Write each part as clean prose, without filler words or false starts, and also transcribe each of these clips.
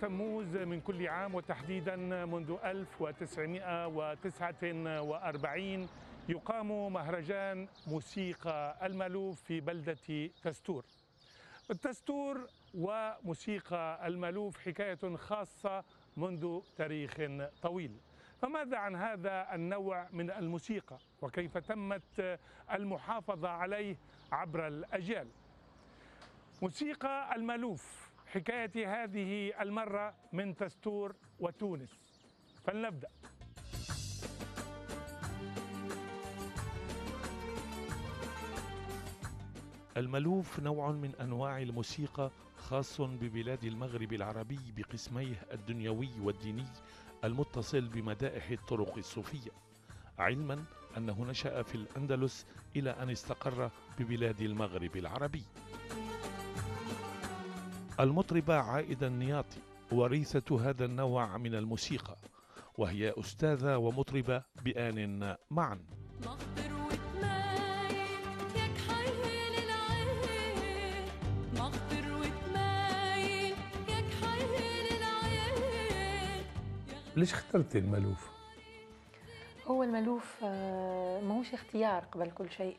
تموز من كل عام، وتحديدا منذ 1949 يقام مهرجان موسيقى المألوف في بلدة تستور. التستور وموسيقى المألوف حكاية خاصة منذ تاريخ طويل. فماذا عن هذا النوع من الموسيقى، وكيف تمت المحافظة عليه عبر الأجيال؟ موسيقى المألوف حكاية هذه المرة من تستور وتونس، فلنبدأ. المألوف نوع من أنواع الموسيقى خاص ببلاد المغرب العربي بقسميه الدنيوي والديني المتصل بمدائح الطرق الصوفية، علما أنه نشأ في الأندلس إلى أن استقر ببلاد المغرب العربي. المطربة عائدة النياطي وريثة هذا النوع من الموسيقى، وهي أستاذة ومطربة بآن معا. ليش اخترتي المألوف؟ هو المألوف ماهوش اختيار قبل كل شيء.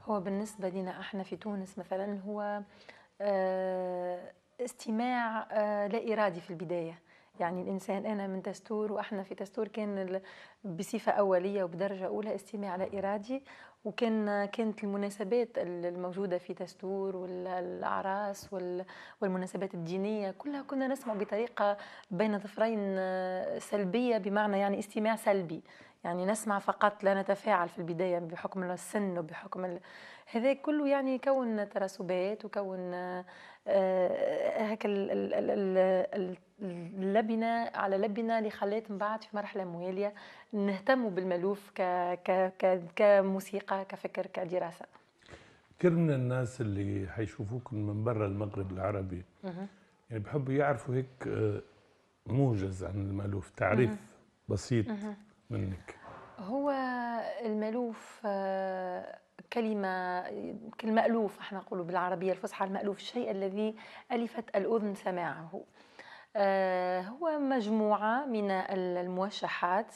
هو بالنسبة لنا احنا في تونس مثلا هو استماع لا إرادي في البداية. يعني الإنسان، أنا من تستور وإحنا في تستور، كان بصفة أولية وبدرجة أولى استماع لا إرادي. كانت المناسبات الموجودة في تستور والأعراس والمناسبات الدينية كلها كنا نسمع بطريقة بين ظفرين سلبية، بمعنى يعني استماع سلبي، يعني نسمع فقط لا نتفاعل في البداية بحكم السن وبحكم هذا كله، يعني يكون ترسبات وكون هكا اللبنة على لبنة اللي خلات من بعد في مرحلة موالية نهتم بالمألوف كموسيقى، كفكر، كدراسة. كثير من الناس اللي حيشوفوكم من برا المغرب العربي يعني بحبوا يعرفوا هيك موجز عن المألوف، تعريف بسيط منك. هو المألوف كلمة مألوف، احنا نقوله بالعربية الفصحى، المألوف الشيء الذي ألفت الأذن سماعه. هو مجموعة من الموشحات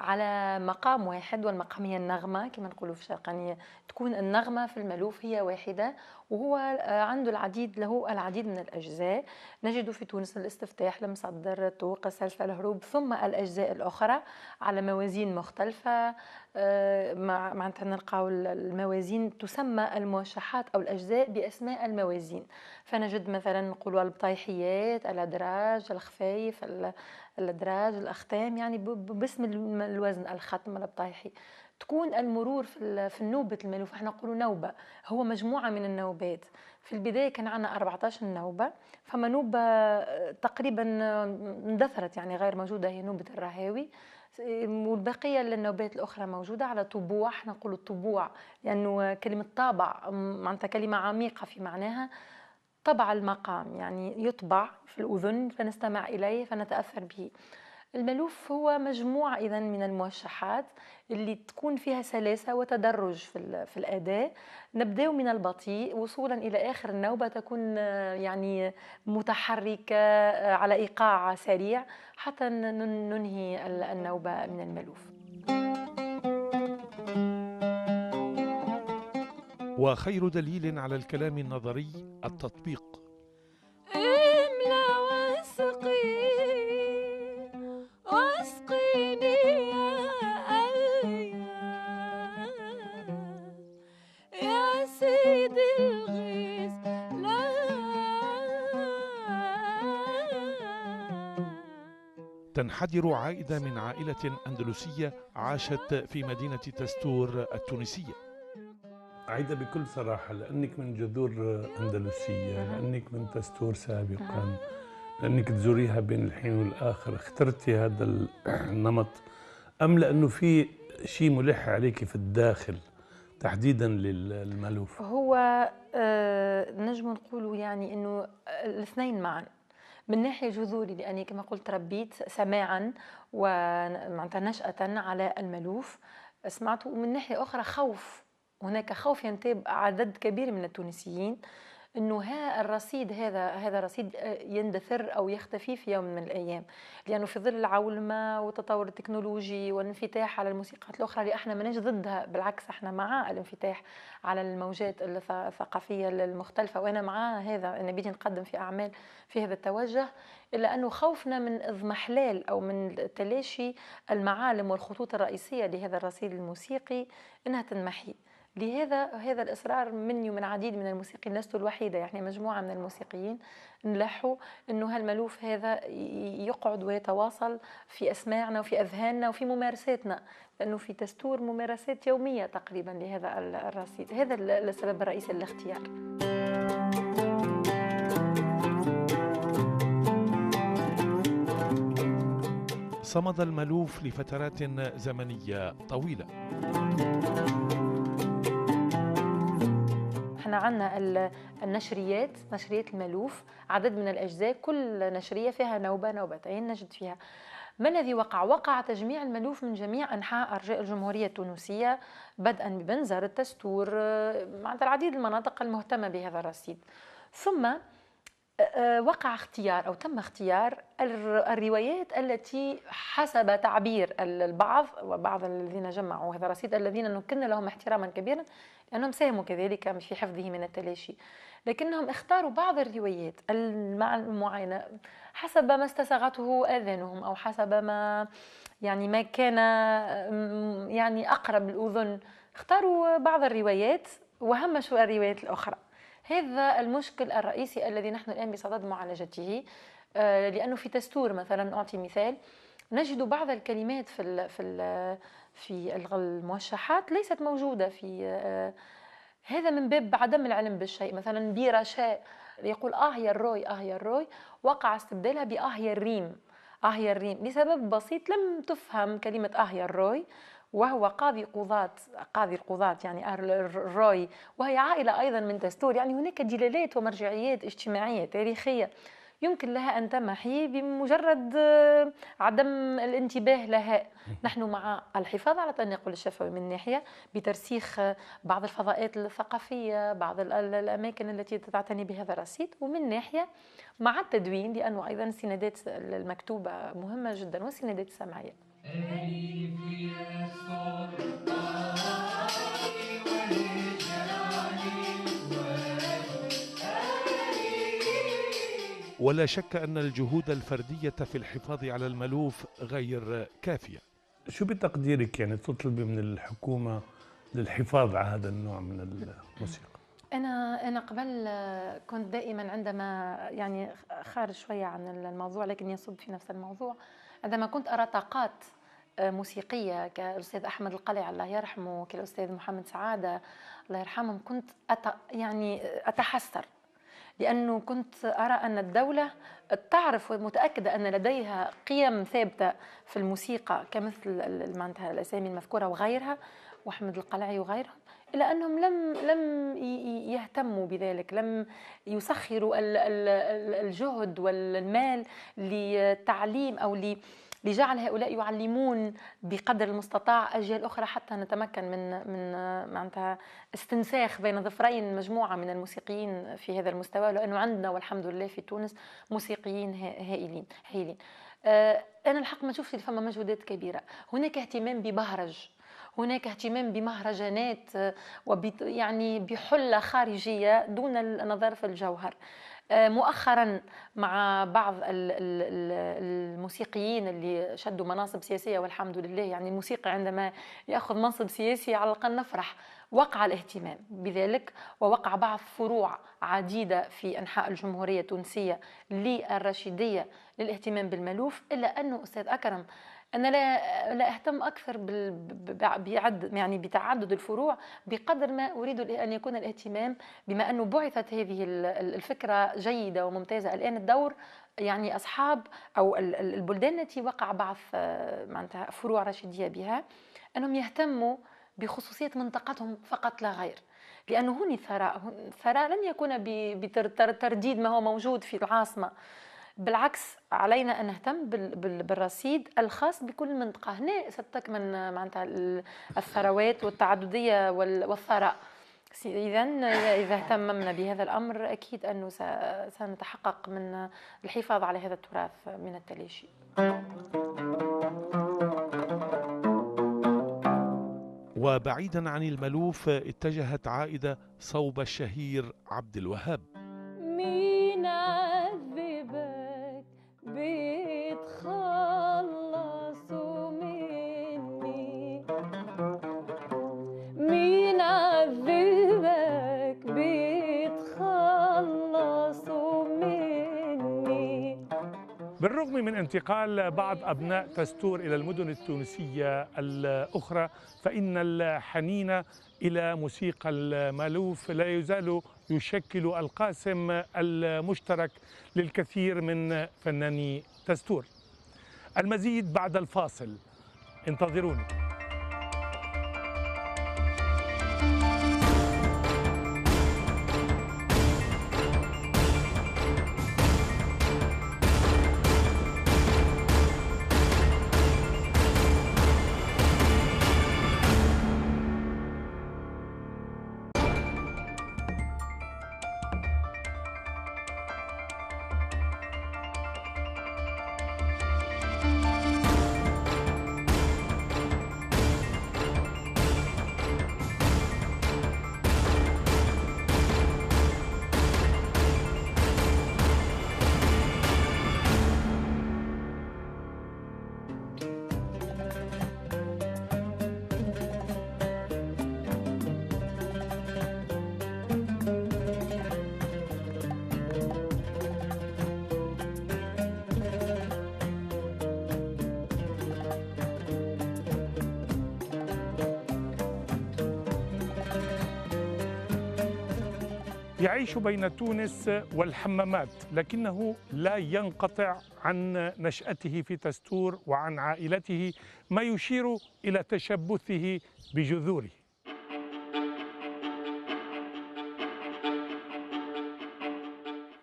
على مقام واحد، والمقام هي النغمة كما نقولوا في الشرقانية، تكون النغمة في المألوف هي واحدة، وهو عنده له العديد من الأجزاء. نجد في تونس الاستفتاح، المصدر، الطوق، السلسلة، الهروب، ثم الأجزاء الأخرى على موازين مختلفة. معناتها نلقاو الموازين تسمى الموشحات أو الأجزاء بأسماء الموازين. فنجد مثلا نقولوا البطيحيات، الأدراج، الخفايف، الأدراج، الأختام، يعني باسم الوزن، الختم، البطيحي. تكون المرور في النوبة المألوف، احنا نقولوا نوبة، هو مجموعة من النوبات. في البداية كان عندنا 14 نوبة، فما نوبة تقريبا اندثرت، يعني غير موجودة، هي نوبة الرهاوي، والبقية للنوبات الأخرى موجودة على طبوع. احنا نقول الطبوع لأنه كلمة طابع معناتها كلمة عميقة في معناها. طبع المقام يعني يطبع في الأذن فنستمع إليه فنتأثر به. المألوف هو مجموعة إذن من الموشحات اللي تكون فيها سلاسة وتدرج في الأداء. نبدأ من البطيء وصولا إلى آخر النوبة، تكون يعني متحركة على إيقاع سريع حتى ننهي النوبة من المألوف. وخير دليل على الكلام النظري التطبيق. تنحدر عائدة من عائلة أندلسية عاشت في مدينة تستور التونسية. عايدة بكل صراحة، لأنك من جذور أندلسية، لأنك من تستور سابقا، لأنك تزوريها بين الحين والآخر، اخترتي هذا النمط، أم لأنه في شيء ملح عليك في الداخل تحديدا للمألوف؟ هو نجم نقولوا يعني أنه الاثنين معا. من ناحية جذوري، لأني كما قلت ربيت سماعا ومعناتها نشأة على المألوف سمعته، ومن ناحية أخرى خوف، هناك خوف ينتاب عدد كبير من التونسيين انه الرصيد هذا رصيد يندثر او يختفي في يوم من الايام، لانه في ظل العولمه والتطور التكنولوجي والانفتاح على الموسيقات الاخرى اللي احنا ماناش ضدها، بالعكس احنا مع الانفتاح على الموجات الثقافيه المختلفه، وانا مع هذا ان بدي نقدم في اعمال في هذا التوجه، الا انه خوفنا من اضمحلال او من تلاشي المعالم والخطوط الرئيسيه لهذا الرصيد الموسيقي انها تنمحي. لهذا الإصرار مني ومن عديد من الموسيقيين، لست الوحيدة، يعني مجموعة من الموسيقيين نلحوا أنه هالملوف هذا يقعد ويتواصل في أسماعنا وفي أذهاننا وفي ممارساتنا، لأنه في دستور ممارسات يومية تقريبا لهذا الرصيد. هذا السبب الرئيسي للاختيار. صمد الملوف لفترات زمنية طويلة. احنا عندنا النشريات، نشريات الملوف، عدد من الأجزاء، كل نشرية فيها نوبة نوبتين نجد فيها. ما الذي وقع تجميع الملوف من جميع أنحاء أرجاء الجمهورية التونسية، بدءا ببنزر، التستور، مع العديد المناطق المهتمة بهذا الرصيد. ثم وقع اختيار أو تم اختيار الروايات التي حسب تعبير البعض وبعض الذين جمعوا هذا الرصيد، الذين نكن لهم احتراما كبيرا لأنهم ساهموا كذلك في حفظه من التلاشي، لكنهم اختاروا بعض الروايات المعينة حسب ما استساغته آذانهم أو حسب ما ما كان يعني أقرب الأذن. اختاروا بعض الروايات وهمشوا الروايات الأخرى. هذا المشكل الرئيسي الذي نحن الآن بصدد معالجته، لأنه في دستور مثلا، أعطي مثال، نجد بعض الكلمات في الموشحات ليست موجودة في هذا من باب عدم العلم بالشيء. مثلا بيرشاء يقول يا الروي، يا الروي، وقع استبدالها يا الريم، يا الريم، لسبب بسيط، لم تفهم كلمة يا الروي، وهو قاضي القضاة يعني الروي، وهي عائلة أيضا من دستور، يعني هناك دلالات ومرجعيات اجتماعية تاريخية يمكن لها أن تمحي بمجرد عدم الانتباه لها. نحن مع الحفاظ على التناقل الشفوي من ناحية، بترسيخ بعض الفضاءات الثقافية، بعض الأماكن التي تعتني بهذا الرصيد، ومن ناحية مع التدوين، لأنه أيضا السندات المكتوبة مهمة جدا والسندات السمعية. ولا شك أن الجهود الفردية في الحفاظ على الملوف غير كافية. شو بتقديرك يعني تطلبي من الحكومة للحفاظ على هذا النوع من الموسيقى؟ أنا قبل كنت دائما عندما يعني خارج شوية عن الموضوع لكن يصب في نفس الموضوع، عندما كنت أرى طاقات موسيقية كالأستاذ أحمد القلعي الله يرحمه، كالأستاذ محمد سعادة الله يرحمهم، كنت أتحسر، لأنه كنت أرى أن الدولة تعرف ومتأكدة أن لديها قيم ثابتة في الموسيقى كمثل الأسامي المذكورة وغيرها، وأحمد القلعي وغيرهم، إلا أنهم لم يهتموا بذلك، لم يسخروا الجهد والمال لتعليم أو لجعل هؤلاء يعلمون بقدر المستطاع أجيال أخرى، حتى نتمكن من معناتها استنساخ بين ظفرين مجموعة من الموسيقيين في هذا المستوى، لأنه عندنا والحمد لله في تونس موسيقيين هائلين. أنا الحق ما شفت فما مجهودات كبيرة، هناك اهتمام ببهرج، هناك اهتمام بمهرجانات يعني بحلة خارجية دون النظر في الجوهر. مؤخرا مع بعض الموسيقيين اللي شدوا مناصب سياسية والحمد لله، يعني الموسيقى عندما يأخذ منصب سياسي على الأقل نفرح، وقع الاهتمام بذلك، ووقع بعض فروع عديدة في أنحاء الجمهورية التونسية للرشيدية للاهتمام بالملوف، إلا أنه أستاذ أكرم أنا لا أهتم أكثر بتعدد الفروع بقدر ما أريد أن يكون الاهتمام، بما أنه بعثت هذه الفكرة جيدة وممتازة. الآن الدور يعني أصحاب أو البلدان التي وقع بعض معناتها فروع رشيدية بها أنهم يهتموا بخصوصية منطقتهم فقط لا غير، لأنه هنا الثراء لن يكون بترديد ما هو موجود في العاصمة، بالعكس علينا أن نهتم بالرصيد الخاص بكل منطقة. هنا ستكمن معناتها الثروات والتعددية والثراء. إذا اهتممنا بهذا الأمر أكيد أنه سنتحقق من الحفاظ على هذا التراث من التلاشي. وبعيدا عن الملوف اتجهت عائدة صوب الشهير عبد الوهاب. مين عذبك بيتخلصوا مني، مين عذبك بيتخلصوا مني. بالرغم من انتقال بعض أبناء تستور إلى المدن التونسية الأخرى، فإن الحنين إلى موسيقى المالوف لا يزال يشكل القاسم المشترك للكثير من فناني تستور. المزيد بعد الفاصل، انتظروني. يعيش بين تونس والحمامات، لكنه لا ينقطع عن نشأته في تستور وعن عائلته، ما يشير إلى تشبثه بجذوره.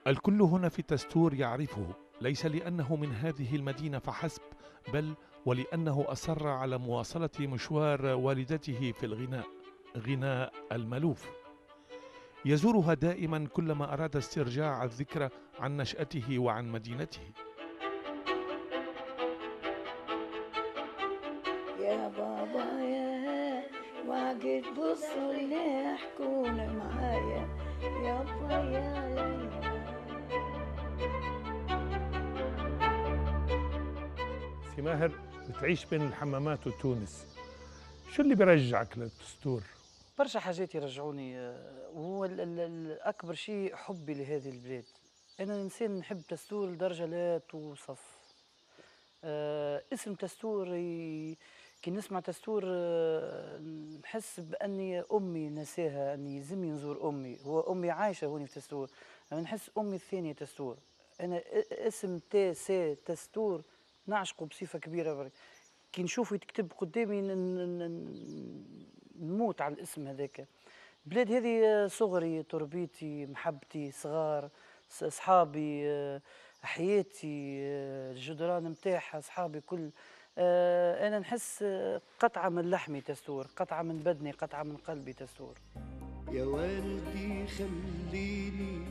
الكل هنا في تستور يعرفه، ليس لأنه من هذه المدينة فحسب، بل ولأنه أصر على مواصلة مشوار والدته في الغناء، غناء الملوف. يزورها دائما كلما أراد استرجاع الذكرى عن نشأته وعن مدينته. يا بابا يا واقف بصوا لي يحكون معايا يابا يا ليلى. سي ماهر، بتعيش بين الحمامات وتونس، شو اللي بيرجعك للتستور؟ برشا حاجات يرجعوني، وهو الأكبر شيء حبي لهذه البلاد. أنا إنسان نحب تستور لدرجة لا توصف. اسم تستور كي نسمع تستور نحس بأني أمي نساها، أني يلزمني نزور أمي. هو أمي عايشة هوني في تستور، أنا نحس أمي الثانية تستور. أنا اسم تستور نعشقه بصفة كبيرة برك. كي نشوفه يتكتب قدامي نموت على الاسم هذاك. البلاد هذه صغري، تربيتي، محبتي، صغار، صحابي، حياتي، الجدران متاعها، صحابي كل. أنا نحس قطعة من لحمي تستور، قطعة من بدني، قطعة من قلبي تستور. يا والدي خليني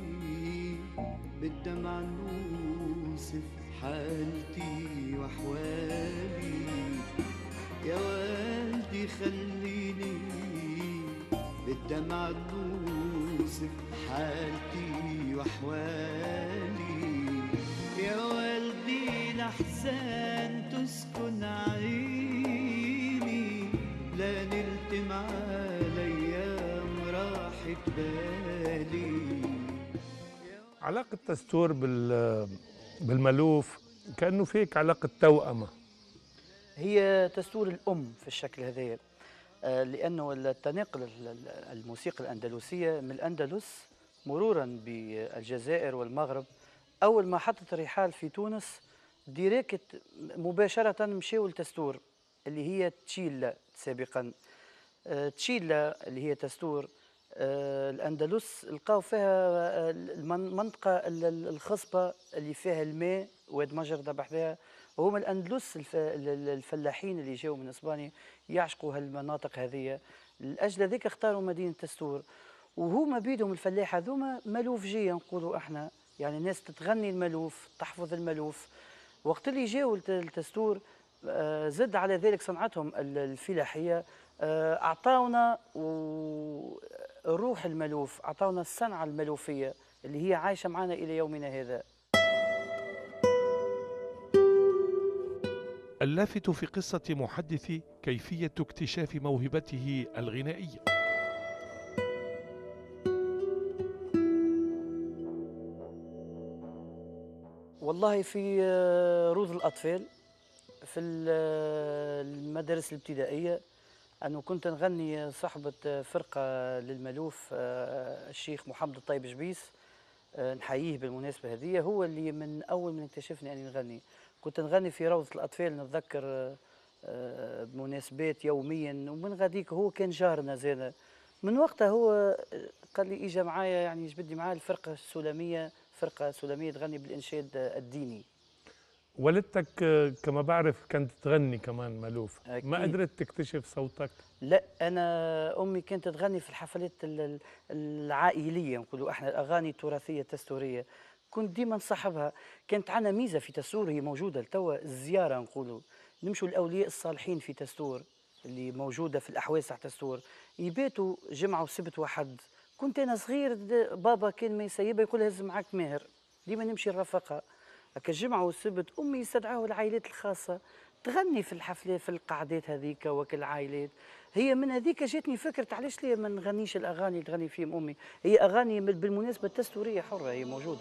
بالدمع نوصف حالتي وأحوالي، يا والدي خليني بالدمع نوصف حالتي وأحوالي، يا والدي الأحزان تسكن عيني، لا نلت مع الأيام راحت بالي. علاقة تستور بالملوف كأنه فيك علاقة توأمة. هي تستور الأم في الشكل هذايا، لأنه التناقل الموسيقى الأندلسية من الأندلس مرورا بالجزائر والمغرب، أول ما حطت الرحال في تونس ديريكت مباشرة مشاو لتستور اللي هي تشيلا سابقا. تشيلا اللي هي تستور الأندلس لقاو فيها المنطقة الخصبة اللي فيها الماء، واد مجردة بحذاها. وهم الأندلس الفلاحين اللي جاوا من إسبانيا يعشقوا هالمناطق هذه، لأجل ذلك اختاروا مدينة تستور. وهما بيدهم الفلاحه ذوما ملوف جيه نقولوا احنا، يعني الناس تتغني الملوف، تحفظ الملوف. وقت اللي جاوا التستور زد على ذلك صنعتهم الفلاحيه، اعطاونا روح الملوف، اعطاونا الصنعه الملوفيه اللي هي عايشه معنا الى يومنا هذا. اللافت في قصة محدثي كيفية اكتشاف موهبته الغنائية. والله في روض الأطفال في المدارس الابتدائية، أنه كنت نغني صاحبة فرقة للملوف الشيخ محمد الطيب جبيس، نحييه بالمناسبة هذه، هو اللي من أول من اكتشفني أني نغني. كنت نغني في روضة الأطفال، نتذكر بمناسبات يوميا، ومن غاديك هو كان جارنا زاده. من وقتها هو قال لي إجا معايا، يعني جبدي معايا الفرقة السلمية، فرقة سلمية تغني بالإنشاد الديني. والدتك كما بعرف كانت تغني كمان ملوف، أكيد. ما قدرت تكتشف صوتك؟ لا، أنا أمي كانت تغني في الحفلات العائلية، نقولوا احنا الأغاني التراثية التستورية، كنت ديما نصاحبها. كانت عندنا ميزة في تستور هي موجودة لتوا، الزيارة نقولوا، نمشوا الأولياء الصالحين في تستور اللي موجودة في الأحواز تاع تستور، يباتوا جمعة وسبت وحد. كنت أنا صغير بابا كان ما يسيبها يقول هز معاك ماهر، ديما نمشي نرافقها. هكا الجمعة والسبت أمي يستدعوا العائلات الخاصة تغني في الحفلة في القعدات هذيك وكل العائلات. هي من هذيك جاتني فكرة علاش ليه ما نغنيش الأغاني اللي تغني فيهم أمي. هي أغاني بالمناسبة التستورية حرة هي موجودة.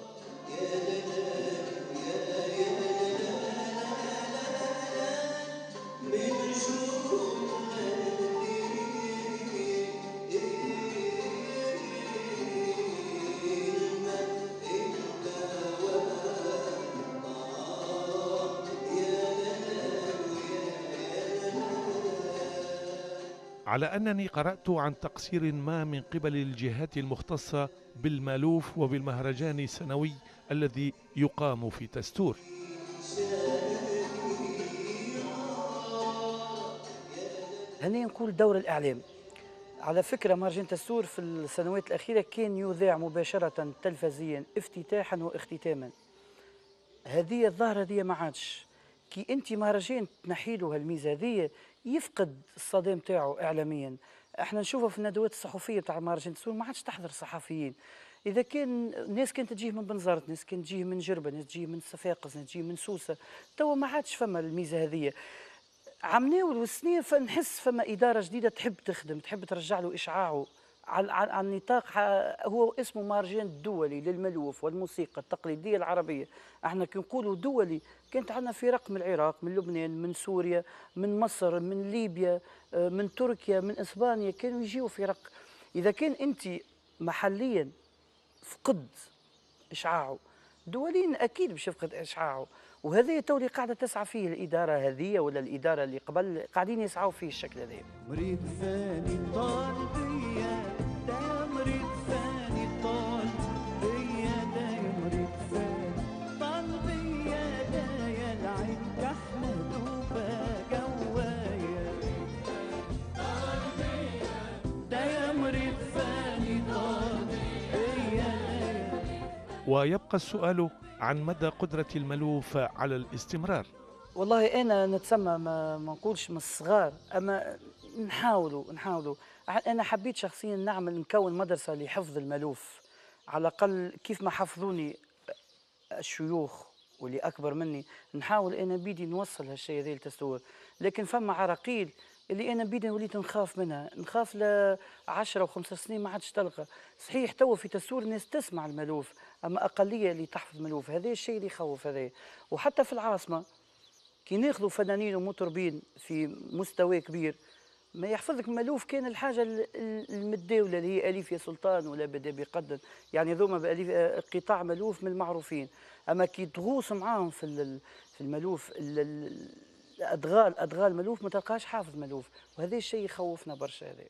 على أنني قرأت عن تقصير ما من قبل الجهات المختصة بالمالوف وبالمهرجان السنوي الذي يقام في تستور. هنا نقول دور الإعلام. على فكرة مهرجان تستور في السنوات الأخيرة كان يذاع مباشرة تلفزيا افتتاحا واختتاما. هذه الظاهرة هذه ما عادش، كي أنت مهرجان تنحي له هالميزة هذه يفقد الصدى نتاعو إعلاميا. احنا نشوفه في الندوات الصحفية تاع مهرجان تستور ما عادش تحضر صحفيين. إذا كان ناس كانت تجيه من بنزرت، ناس كانت تجيه من جربة، ناس تجيه من صفاقس، ناس تجيه من سوسة، توا ما عادش فما الميزة هذه. عم ناول السنين فنحس فما إدارة جديدة تحب تخدم، تحب ترجع له إشعاعه على النطاق. هو اسمه مهرجان الدولي للملوف والموسيقى التقليدية العربية. احنا كي نقولوا دولي كانت عندنا فرق من العراق، من لبنان، من سوريا، من مصر، من ليبيا، من تركيا، من إسبانيا، كانوا يجيوا فرق. إذا كان أنت محليا فقد إشعاعه، دوليا أكيد باش يفقد إشعاعه. وهذا تو اللي قاعده تسعى فيه الاداره هذه ولا الاداره اللي قبل، قاعدين يسعوا فيه الشكل هذا. مريض ثاني طال بيا، دا مريض ثاني طال بيا، دا مريض ثاني طال بيا، دا يا العين كحلة دوبة جوايا، طال بيا، دا يا مريض ثاني طال بيا. ويبقى السؤال عن مدى قدرة الملوف على الاستمرار. والله أنا نتسمى ما نقولش من الصغار، أما نحاولوا. أنا حبيت شخصيا نكون مدرسة لحفظ الملوف، على الأقل كيف ما حفظوني الشيوخ واللي أكبر مني، نحاول أنا بيدي نوصل هالشيء هذا للتستور. لكن فما عراقيل اللي أنا بيدي وليت نخاف منها، نخاف ل10 و5 سنين ما عادش تلقى. صحيح توا في تستور الناس تسمع الملوف، أما أقلية اللي تحفظ الملوف، هذا الشيء اللي يخوف هذا. وحتى في العاصمة كي ناخذوا فنانين ومطربين في مستوى كبير ما يحفظك ملوف، كان الحاجة المتداولة اللي هي أليف يا سلطان ولا بدا بيقدم، يعني ذوما بأليف قطاع ملوف من المعروفين. أما كي تغوص معاهم في الملوف أدغال ملوف ما تلقاش حافظ ملوف، وهذا الشيء يخوفنا برشا. هذا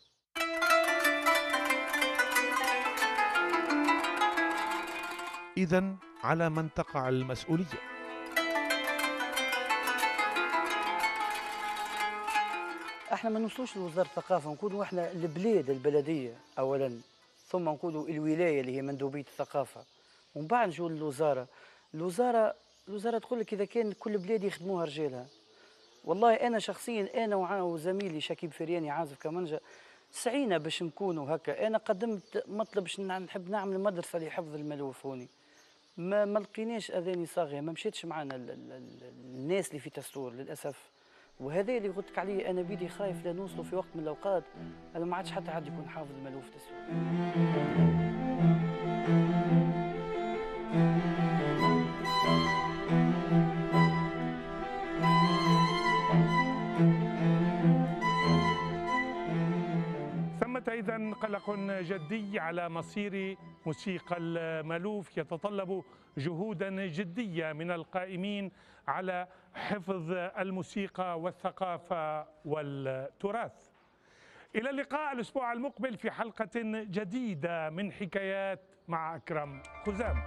إذن على من تقع المسؤولية. احنا ما نوصلوش لوزارة الثقافة، نكونوا احنا البلادية أولا ثم نقولوا الولايه اللي هي مندوبيه الثقافه، ومن بعد نجوا للوزاره. الوزاره تقول لك اذا كان كل بلاد يخدموها رجالها. والله انا شخصيا انا وزميلي شكيب فرياني عازف كمانجا سعينا باش نكونوا هكا. انا قدمت مطلب باش نحب نعمل مدرسه لحفظ الملوف هوني، ما لقيناش اذاني صاغيه، ما مشيتش معنا الناس اللي في تستور للاسف. وهذا اللي قلت لك عليه، انا بيدي خايف لا نوصلوا في وقت من الاوقات انا ما عادش حتى حد يكون حافظ الملوف تستور. إذن قلق جدي على مصير موسيقى المألوف يتطلب جهودا جدية من القائمين على حفظ الموسيقى والثقافة والتراث. إلى اللقاء الأسبوع المقبل في حلقة جديدة من حكايات مع أكرم خزام.